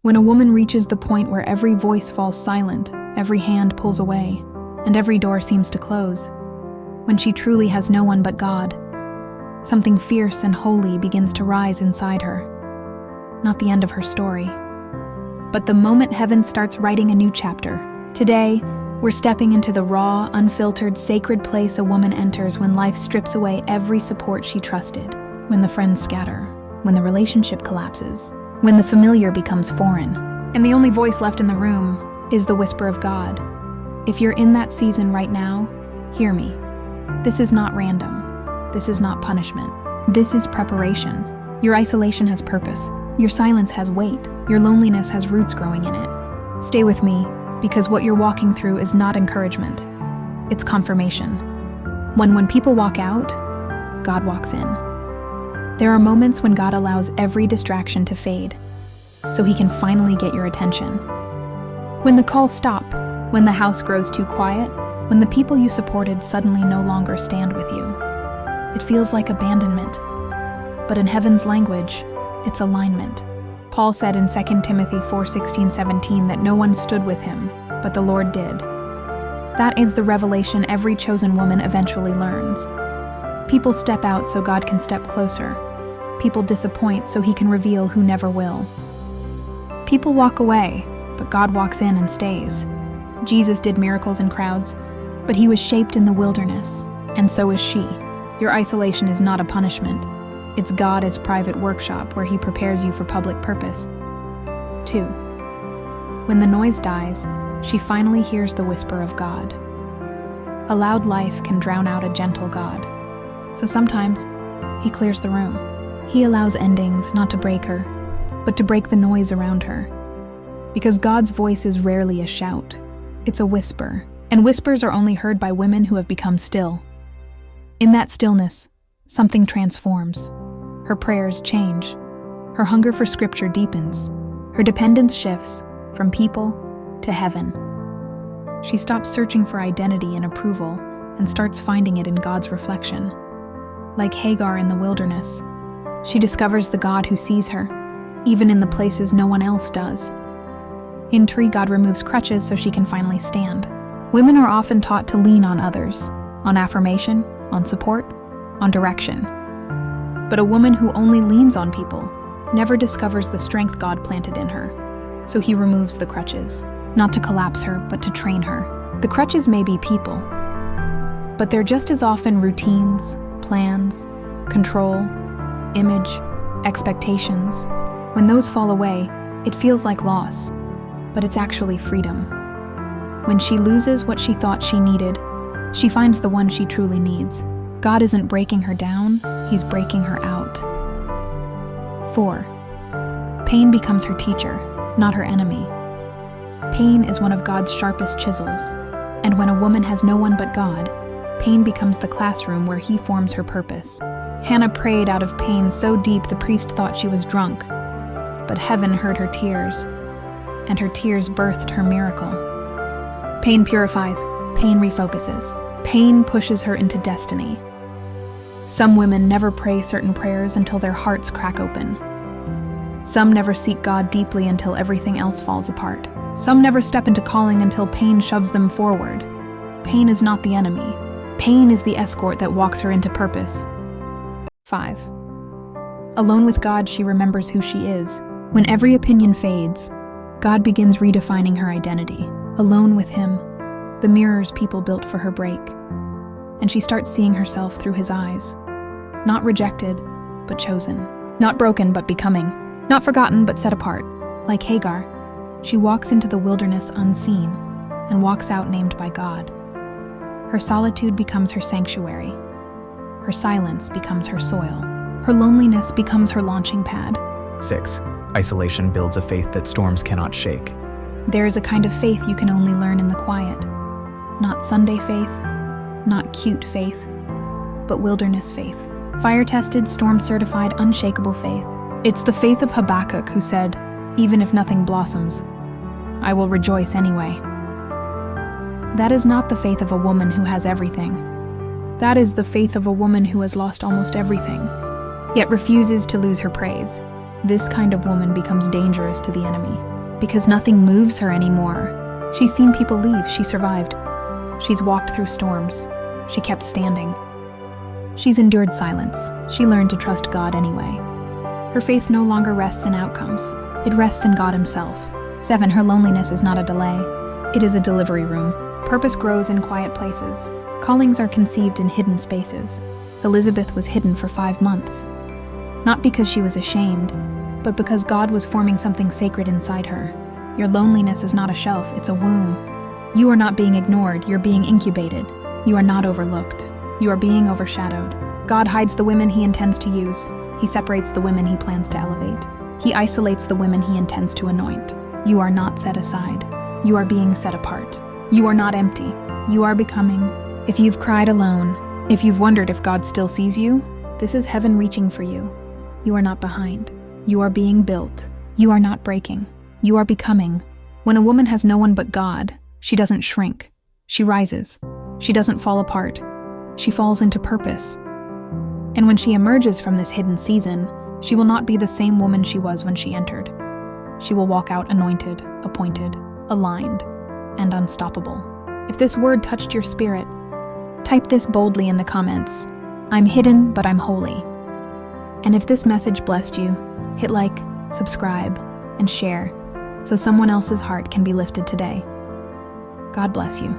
When a woman reaches the point where every voice falls silent, every hand pulls away, and every door seems to close, when she truly has no one but God, something fierce and holy begins to rise inside her. Not the end of her story, but the moment heaven starts writing a new chapter. Today, we're stepping into the raw, unfiltered, sacred place a woman enters when life strips away every support she trusted, when the friends scatter, when the relationship collapses, when the familiar becomes foreign, and the only voice left in the room is the whisper of God. If you're in that season right now, hear me. This is not random. This is not punishment. This is preparation. Your isolation has purpose. Your silence has weight. Your loneliness has roots growing in it. Stay with me, because what you're walking through is not encouragement. It's confirmation. When people walk out, God walks in. There are moments when God allows every distraction to fade, so He can finally get your attention. When the calls stop, when the house grows too quiet, when the people you supported suddenly no longer stand with you. It feels like abandonment, but in heaven's language, it's alignment. Paul said in 2 Timothy 4:16-17 that no one stood with him, but the Lord did. That is the revelation every chosen woman eventually learns. People step out so God can step closer. People disappoint so He can reveal who never will. People walk away, but God walks in and stays. Jesus did miracles in crowds, but He was shaped in the wilderness, and so is she. Your isolation is not a punishment. It's God's private workshop where He prepares you for public purpose. 2. When the noise dies, she finally hears the whisper of God. A loud life can drown out a gentle God. So sometimes, He clears the room. He allows endings not to break her, but to break the noise around her. Because God's voice is rarely a shout. It's a whisper, and whispers are only heard by women who have become still. In that stillness, something transforms. Her prayers change. Her hunger for Scripture deepens. Her dependence shifts from people to heaven. She stops searching for identity and approval and starts finding it in God's reflection. Like Hagar in the wilderness, she discovers the God who sees her, even in the places no one else does. In Tree, God removes crutches so she can finally stand. Women are often taught to lean on others, on affirmation, on support, on direction. But a woman who only leans on people never discovers the strength God planted in her. So He removes the crutches, not to collapse her, but to train her. The crutches may be people, but they're just as often routines, plans, control, image, expectations. When those fall away, it feels like loss, but it's actually freedom. When she loses what she thought she needed, she finds the one she truly needs. God isn't breaking her down, He's breaking her out. 4. Pain becomes her teacher, not her enemy. Pain is one of God's sharpest chisels, and when a woman has no one but God, pain becomes the classroom where He forms her purpose. Hannah prayed out of pain so deep the priest thought she was drunk, but heaven heard her tears, and her tears birthed her miracle. Pain purifies, pain refocuses, pain pushes her into destiny. Some women never pray certain prayers until their hearts crack open. Some never seek God deeply until everything else falls apart. Some never step into calling until pain shoves them forward. Pain is not the enemy. Pain is the escort that walks her into purpose. 5. Alone with God, she remembers who she is. When every opinion fades, God begins redefining her identity. Alone with Him, the mirrors people built for her break, and she starts seeing herself through His eyes. Not rejected, but chosen. Not broken, but becoming. Not forgotten, but set apart. Like Hagar, she walks into the wilderness unseen and walks out named by God. Her solitude becomes her sanctuary. Her silence becomes her soil. Her loneliness becomes her launching pad. 6. Isolation builds a faith that storms cannot shake. There is a kind of faith you can only learn in the quiet. Not Sunday faith, not cute faith, but wilderness faith. Fire-tested, storm-certified, unshakable faith. It's the faith of Habakkuk who said, "Even if nothing blossoms, I will rejoice anyway." That is not the faith of a woman who has everything. That is the faith of a woman who has lost almost everything, yet refuses to lose her praise. This kind of woman becomes dangerous to the enemy. because nothing moves her anymore. She's seen people leave, she survived. She's walked through storms. She kept standing. She's endured silence. She learned to trust God anyway. Her faith no longer rests in outcomes. It rests in God Himself. 7. Her loneliness is not a delay. It is a delivery room. Purpose grows in quiet places. Callings are conceived in hidden spaces. Elizabeth was hidden for 5 months. Not because she was ashamed, but because God was forming something sacred inside her. Your loneliness is not a shelf, it's a womb. You are not being ignored, you're being incubated. You are not overlooked. You are being overshadowed. God hides the women He intends to use. He separates the women He plans to elevate. He isolates the women He intends to anoint. You are not set aside. You are being set apart. You are not empty. You are becoming. If you've cried alone, if you've wondered if God still sees you, this is heaven reaching for you. You are not behind. You are being built. You are not breaking. You are becoming. When a woman has no one but God, she doesn't shrink. She rises. She doesn't fall apart. She falls into purpose. And when she emerges from this hidden season, she will not be the same woman she was when she entered. She will walk out anointed, appointed, aligned, and unstoppable. If this word touched your spirit, type this boldly in the comments. I'm hidden, but I'm holy. And if this message blessed you, hit like, subscribe, and share so someone else's heart can be lifted today. God bless you.